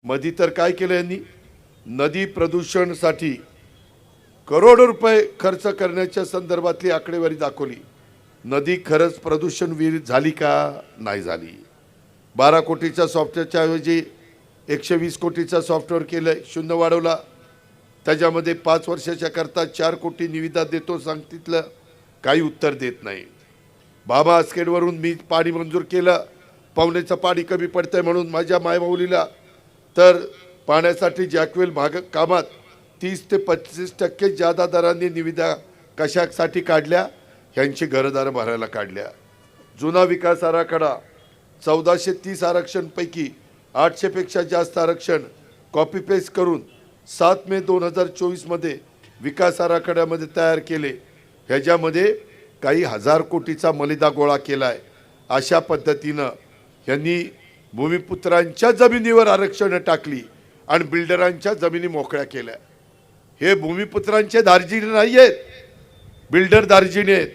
मधी तर काय केलं यांनी, नदी प्रदूषणासाठी करोडो रुपये खर्च करण्याच्या संदर्भातली आकडेवारी दाखवली. नदी खरंच प्रदूषण विरहित झाली का? नाही झाली. 12 कोटीच्या सॉफ्टवेअरच्या ऐवजी 120 कोटीचा सॉफ्टवेअर केलं, शून्य वाढवला. त्याच्यामध्ये 5 वर्षाच्या करता 4 कोटी निविदा देतो सांगतितलं, काही उत्तर देत नाही. बाबा आस्केडवरून मी पाणी मंजूर केलं, पावण्याचं पाणी कमी पडतंय म्हणून माझ्या मायमाऊलीला, तर पाण्यासाठी जॅकवेल भाग कामात 30 ते 35% जादा दरांनी निविदा कशासाठी काढल्या? ह्यांची घरदारं भरायला काढल्या. जुना विकास आराखडा 1430 आरक्षणपैकी 800 पेक्षा जास्त आरक्षण कॉपी पेस्ट करून 7 मे 2024 मध्ये विकास आराखड्यामध्ये तयार केले. ह्याच्यामध्ये काही हजार कोटीचा मलिदा गोळा केलाय. अशा पद्धतीनं यांनी भूमिपुत्रांच्या जमिनीवर आरक्षण टाकली आणि बिल्डरांच्या जमिनी मोकळ्या केल्या. हे भूमिपुत्रांचे दार्जिने नाही आहेत, बिल्डर दार्जिने आहेत.